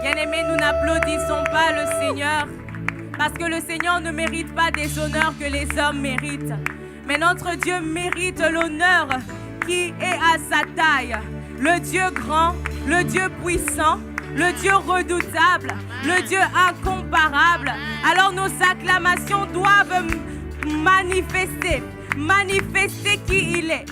Bien-aimés, nous n'applaudissons pas le Seigneur parce que le Seigneur ne mérite pas des honneurs que les hommes méritent. Mais notre Dieu mérite l'honneur qui est à sa taille. Le Dieu grand, le Dieu puissant, le Dieu redoutable, le Dieu incomparable. Alors nos acclamations doivent manifester qui il est.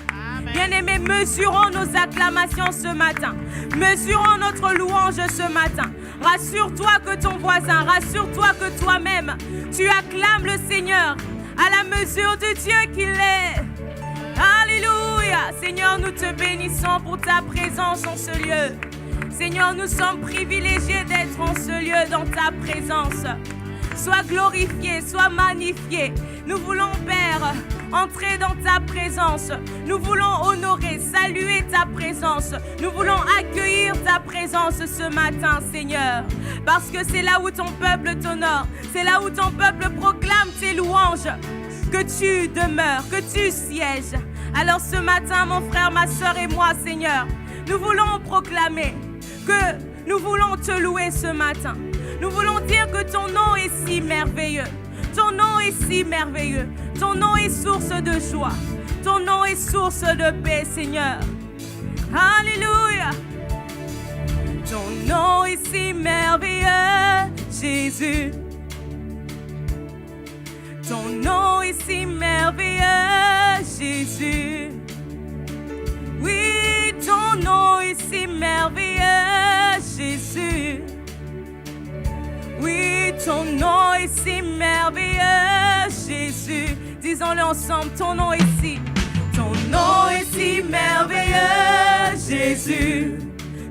Bien-aimés, mesurons nos acclamations ce matin. Mesurons notre louange ce matin. Rassure-toi que ton voisin, rassure-toi que toi-même, tu acclames le Seigneur à la mesure du Dieu qu'il est. Alléluia. Seigneur, nous te bénissons pour ta présence en ce lieu. Seigneur, nous sommes privilégiés d'être en ce lieu, dans ta présence. Sois glorifié, sois magnifié. Nous voulons, Père, entrer dans ta présence. Nous voulons honorer, saluer ta présence. Nous voulons accueillir ta présence ce matin, Seigneur. Parce que c'est là où ton peuple t'honore. C'est là où ton peuple proclame tes louanges. Que tu demeures, que tu sièges. Alors ce matin, mon frère, ma soeur et moi, Seigneur, nous voulons proclamer que nous voulons te louer ce matin. Nous voulons dire que ton nom est si merveilleux. Ton nom est si merveilleux. Ton nom est source de joie. Ton nom est source de paix, Seigneur. Alléluia. Ton nom est si merveilleux, Jésus. Ton nom est si merveilleux, Jésus. Oui, ton nom est si merveilleux, Jésus. Oui, ton nom est si merveilleux, Jésus. Disons-le ensemble, ton nom est si. Ton nom est si merveilleux, Jésus.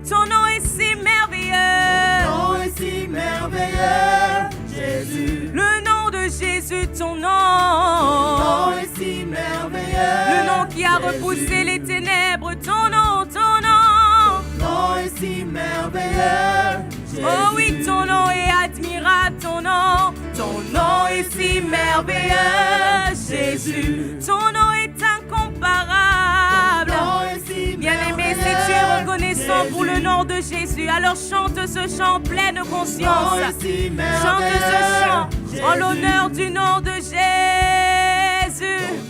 Ton nom est si merveilleux. Ton nom est si merveilleux, Jésus. Le nom de Jésus, ton nom. Ton nom est si merveilleux. Le nom qui a repoussé les ténèbres, ton nom, ton nom. Ton nom est si merveilleux, Jésus. Oh oui, ton nom est admirable, ton nom. Ton nom est si merveilleux, Jésus. Ton nom est incomparable. Ton nom est si Bien-aimé, si tu es reconnaissant pour le nom de Jésus, alors chante ce chant pleine conscience. Chante ce chant en l'honneur du nom de Jésus.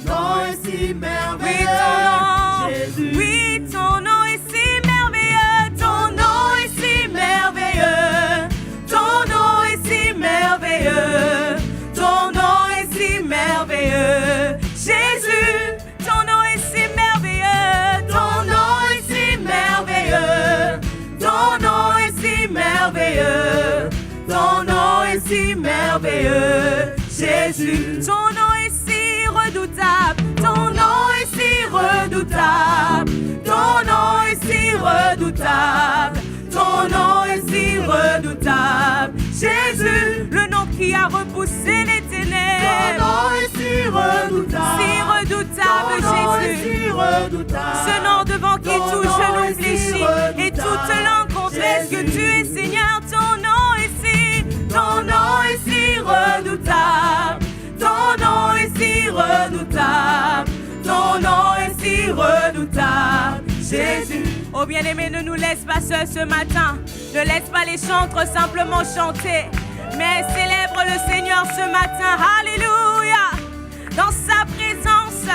Ton nom est si merveilleux, Oui, ton nom. Jésus. Oui, ton nom est si merveilleux. Ton nom est si merveilleux. Ton nom est si merveilleux. Ton nom est si merveilleux. Jésus, ton nom est si merveilleux. Ton nom est si merveilleux. Ton nom est si merveilleux. Ton nom est si merveilleux. Jésus, ton nom est si redoutable. Ton nom est si redoutable. Ton nom est si redoutable. Ton nom est si redoutable. Jésus, le nom qui a repoussé les ténèbres. Ton nom est si redoutable. Si redoutable, Ton nom est Jésus. si redoutable. Ce nom devant qui Ton tout nom genou est si fléchit et toute redoutable. langue confesse que tu es Seigneur. Ton nom est si, ton nom est si redoutable. Ton nom est si redoutable. Ton nom est si redoutable. Jésus. Oh bien-aimé, ne nous laisse pas seuls ce matin. Ne laisse pas les chantres simplement chanter, mais célèbre le Seigneur ce matin. Alléluia. Dans sa présence,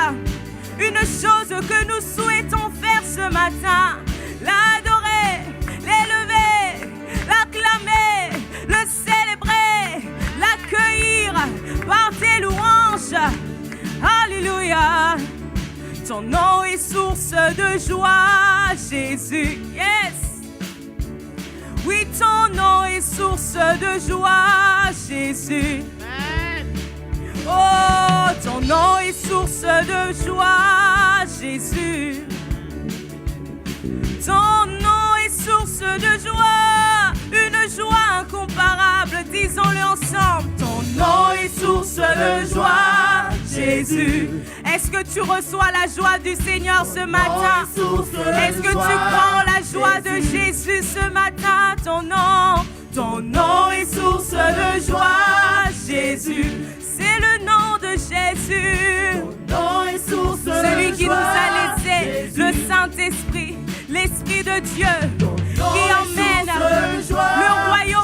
une chose que nous souhaitons faire ce matin, l'adorer, l'élever, l'acclamer, le célébrer, l'accueillir par tes louanges. Alléluia. Ton nom est source de joie, Jésus. Yes. Oui, ton nom est source de joie, Jésus. Oh, ton nom est source de joie, Jésus. Ton nom est source de joie, une joie incomparable, disons-le ensemble. Ton nom est source de joie, Jésus. Est-ce que tu reçois la joie du Seigneur ce matin? Est-ce que tu prends la joie de Jésus ce matin? Ton nom est source de joie, Jésus. C'est le nom de Jésus. Celui qui nous a laissé le Saint-Esprit, l'Esprit de Dieu, qui emmène le royaume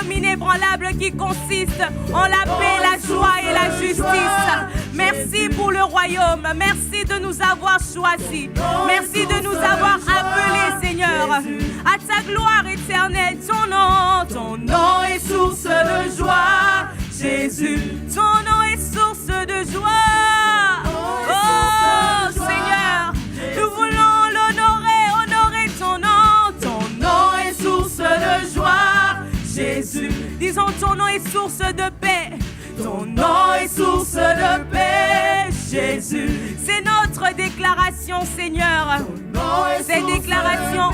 royaume inébranlable qui consiste en la paix, la joie et la justice. Merci pour le royaume. Merci de nous avoir choisis. Merci de nous avoir appelés, Seigneur, à ta gloire éternelle. Ton nom est source de joie, Jésus. Ton nom est source de joie. Oh, Seigneur, nous voulons l'honorer, honorer ton nom. Ton nom est source de joie, Jésus. Disons, ton nom est source de paix. Ton nom est source de paix, Jésus. C'est notre déclaration, Seigneur. Cette déclaration,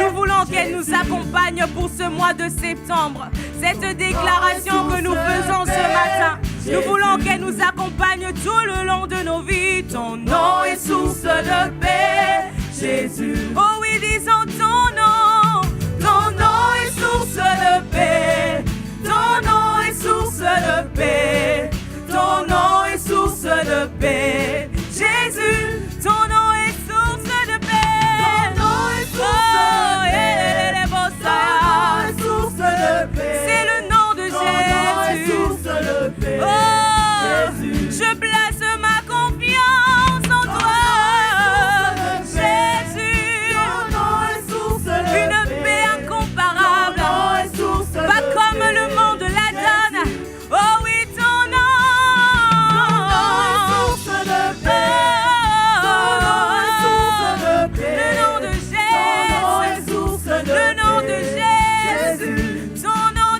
nous voulons qu'elle nous accompagne pour ce mois de septembre. Cette déclaration que nous faisons ce matin, nous voulons qu'elle nous accompagne tout le long de nos vies. Ton nom est source de paix, Jésus. Oh oui, disons ton nom. Ton nom est source de paix. Ton nom est source de paix. Ton nom est source de paix. Jésus, ton nom est source de paix. Ton nom est source de paix. C'est le nom de Jésus. Oh, je place ma confiance en toi, Jésus. Une paix incomparable, pas comme le monde la donne. Oh oui, ton nom est source de paix. Le nom de Jésus, le nom de Jésus. Ton nom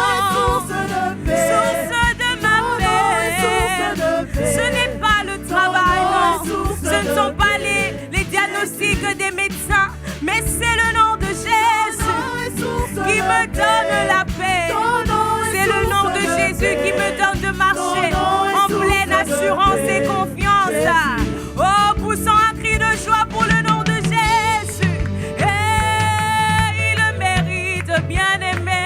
est source de paix. Source de ma paix. Ce n'est pas le travail, non. Ce ne sont pas les diagnostics des médecins, mais c'est le nom de Jésus qui me donne la paix. C'est le nom de Jésus qui me donne de marcher en pleine assurance et confiance. Oh, poussons un cri de joie pour le nom de Jésus. Et il mérite, bien-aimé.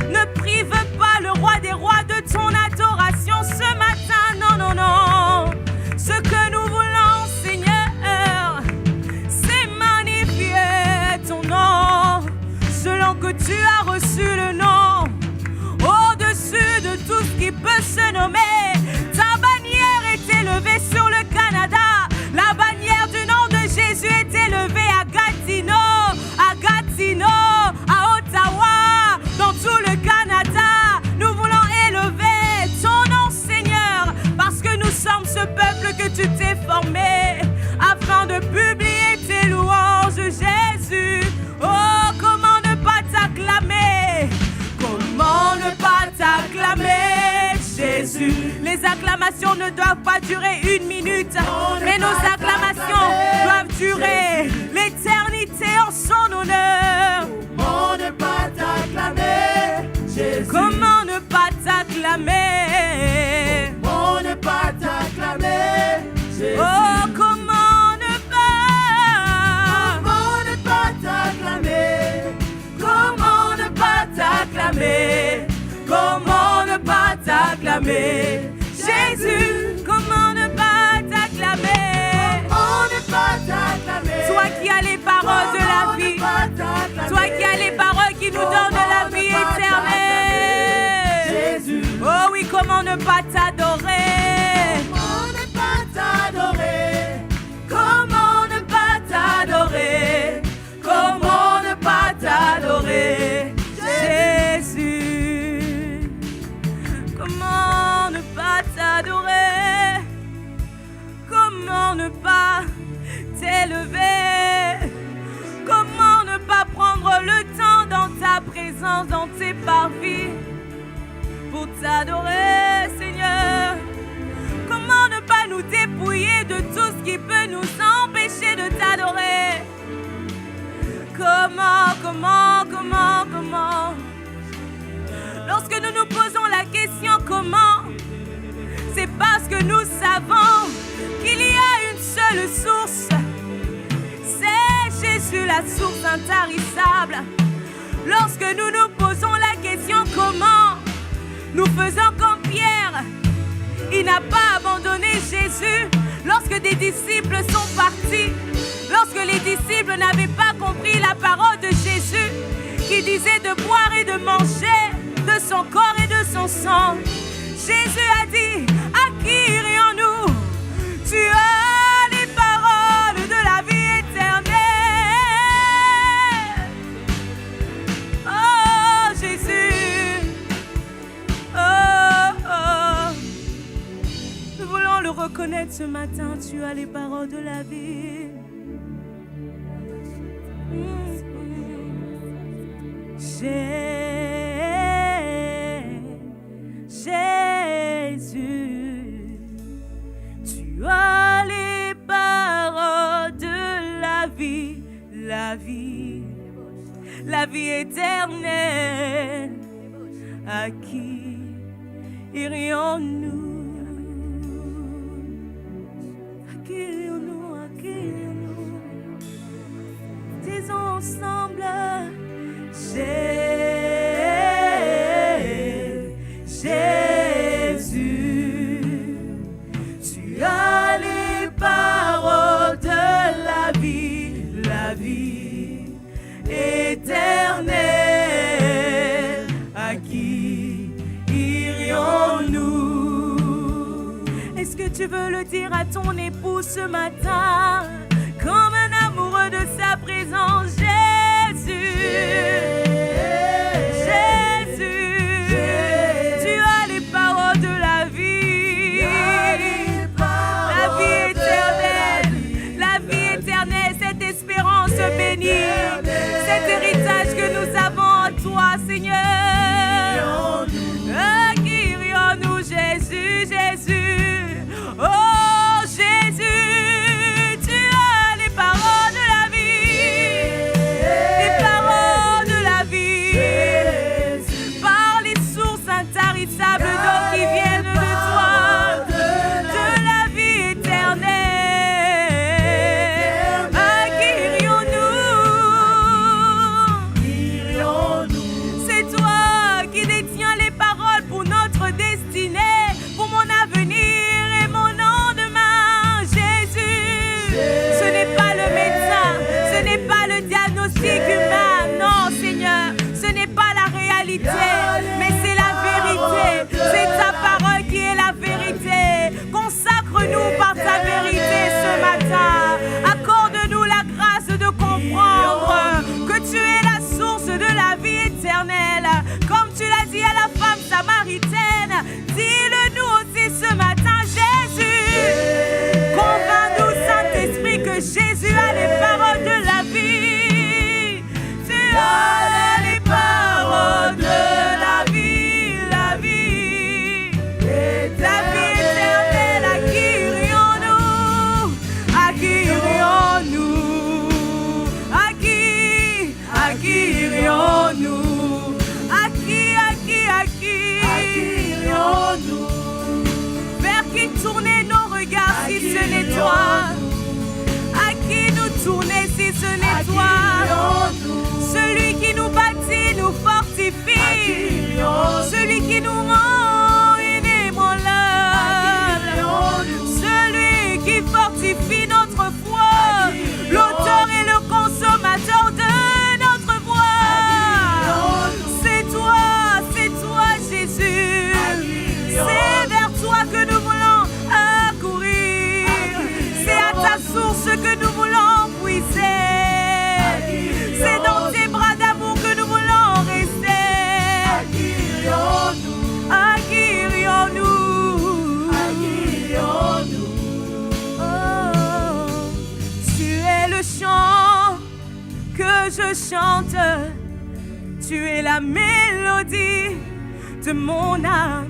Ne prive pas le roi des rois de ton adoration ce matin. Non, non, non. Ce que nous voulons, Seigneur, c'est magnifier ton nom, selon que tu as reçu le nom, au-dessus de tout ce qui peut se nommer. Ta bannière est élevée sur le Canada. La bannière du nom de Jésus est élevée à Gatineau, à Ottawa, dans tout le Canada. Nous voulons élever ton nom, Seigneur, parce que nous sommes ce peuple que tu t'es formé afin de publier tes louanges, Jésus. Oh, comment ne pas t'acclamer? Comment ne pas t'acclamer, Jésus? Les acclamations ne doivent pas durer 1 minute, mais nos acclamations doivent durer l'éternité en son honneur. Comment ne pas t'acclamer, Jésus? Comment ne pas t'acclamer? Comment ne pas t'acclamer, Jésus? Oh, comment ne pas? Comment ne pas t'acclamer? Comment ne pas t'acclamer? Comment ne pas t'acclamer? Jésus, comment ne pas t'acclamer? Comment ne pas t'acclamer? Toi qui as les paroles de la vie, toi qui as les paroles qui nous donnent la vie éternelle. Jésus. Oh oui, comment ne pas t'adorer? Comment ne pas t'adorer? Comment ne pas t'adorer? Comment ne pas t'adorer, Jésus? Comment ne pas t'adorer? Comment ne pas t'élever? Comment ne pas prendre le temps dans ta présence, dans tes parvis, pour t'adorer, Seigneur? Comment ne pas nous dépouiller de tout ce qui peut nous empêcher de t'adorer? Comment? Lorsque nous nous posons la question comment, c'est parce que nous savons qu'il y a une seule source. C'est Jésus, la source intarissable. Lorsque nous nous posons la question comment, nous faisons comme Pierre. Il n'a pas abandonné Jésus lorsque des disciples sont partis. Lorsque les disciples n'avaient pas compris la parole de Jésus qui disait de boire et de manger de son corps et de son sang. Jésus a dit, à qui irions-nous? Tu as les paroles de la vie éternelle. Oh Jésus, oh, oh. Nous voulons le reconnaître ce matin, tu as les paroles de la vie. Jésus, tu as les paroles de la vie éternelle. À qui irions-nous? À qui irions-nous? À qui irions-nous? Disons ensemble, Jésus, tu as les paroles de la vie éternelle. À qui irions-nous? Est-ce que tu veux le dire à ton époux ce matin, comme un amoureux de sa présence? Cet héritage que nous avons en toi, Seigneur. À qui irions-nous, Jésus, Jésus? Oh Jésus, tu as les paroles de la vie, les paroles de la vie, par les sources intarissables d'eau qui viennent de toi, de la vie éternelle. Mais c'est la vérité, c'est ta parole qui est la vérité. Consacre-nous par ta vérité ce matin. Accorde-nous la grâce de comprendre que tu es la source de la vie éternelle. Comme tu l'as dit à la femme samaritaine, dis-le-nous aussi ce matin, Jésus. Convainc-nous, Saint-Esprit, que Jésus a les paroles de la vie. Tu as les paroles de la vie, la vie éternelle. À qui irions-nous? À qui irions-nous? À qui irions-nous? À qui irions-nous? Vers qui tourner nos regards si ce n'est toi? À qui nous tourner si ce n'est toi? Celui qui nous bâtit, nous fortifie, celui qui nous rend inébranlable, celui qui fortifie notre foi, l'auteur et le consommateur de notre foi. C'est toi Jésus, c'est vers toi que nous voulons accourir, c'est à ta source que nous voulons puiser. C'est dans tes bras d'amour que nous voulons rester. À qui irions-nous? Oh, tu es le chant que je chante. Tu es la mélodie de mon âme.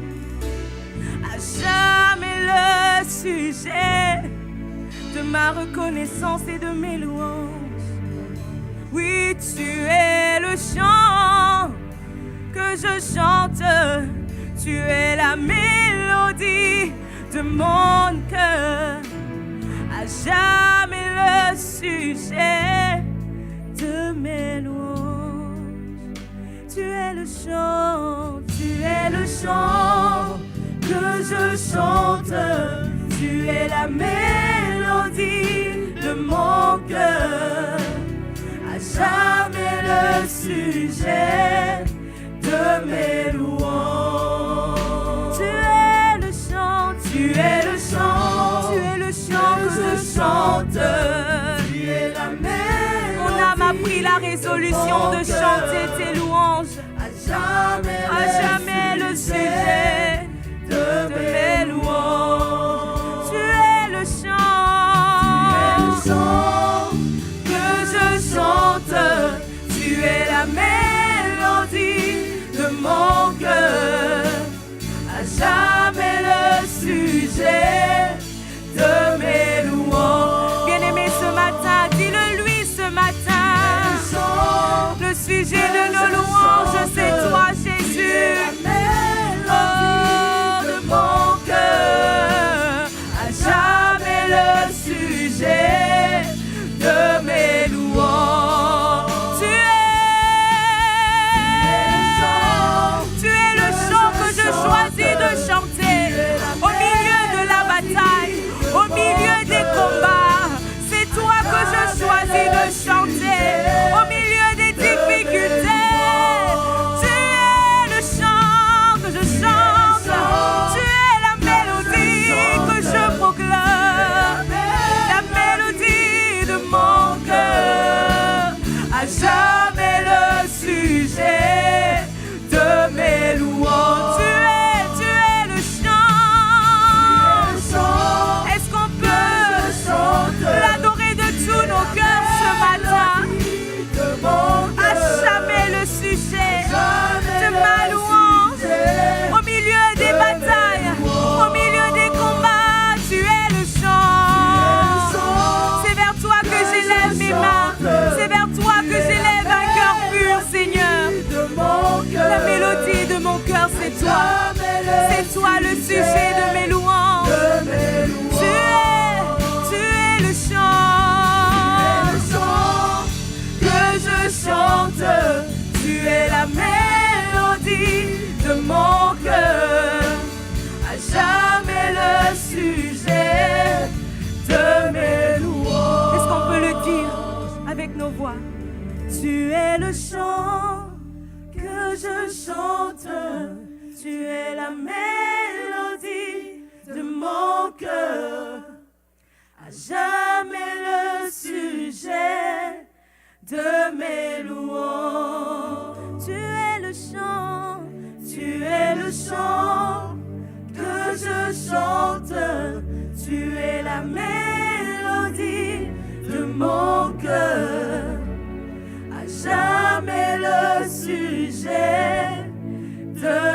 À jamais le sujet de ma reconnaissance et de mes louanges. Oui, tu es le chant que je chante. Tu es la mélodie de mon cœur. À jamais le sujet de mes louanges. Tu es le chant que je chante. Tu es la mélodie de mon cœur. À jamais le sujet de mes louanges. Tu es le chant, Tu es le chant, tu es le chant que je chante. Tu es la mélodie. Mon âme a pris la résolution de chanter tes louanges. À jamais, À jamais le sujet de mes louanges. Tu es le chant que je chante. Tu es la mélodie de mon cœur. À jamais le sujet de mes louanges. Bien-aimé, ce matin, dis-le lui ce matin. Le sujet de nos louanges, c'est toi, Jésus. Oh, De mon cœur. À jamais le sujet de mes louanges. Tu es le chant que je choisis de chanter au milieu de la bataille, au milieu des combats. C'est toi que je choisis de chanter au milieu des difficultés. Tu es le chant que je chante. Tu es la mélodie que je proclame. La mélodie de mon cœur. À jamais le sujet de mes louanges. Tu es le chant. Est-ce qu'on peut l'adorer de tous nos cœurs ce matin? À jamais le sujet de ma louange. Au milieu des batailles, au milieu des combats, tu es le chant. C'est vers toi que j'élève mes mains. C'est vers toi que j'élève un cœur pur, Seigneur. La mélodie de mon cœur, c'est toi. C'est toi le sujet de mes louanges. Tu es le chant que je chante. Tu es la mélodie de mon cœur. À jamais le sujet de mes louanges. Est-ce qu'on peut le dire avec nos voix? Tu es le chant que je chante. Tu es la mélodie de mon cœur. À jamais le sujet de mes louanges. Tu es le chant, Tu es le chant que je chante. Tu es la mélodie de mon cœur. À jamais le sujet de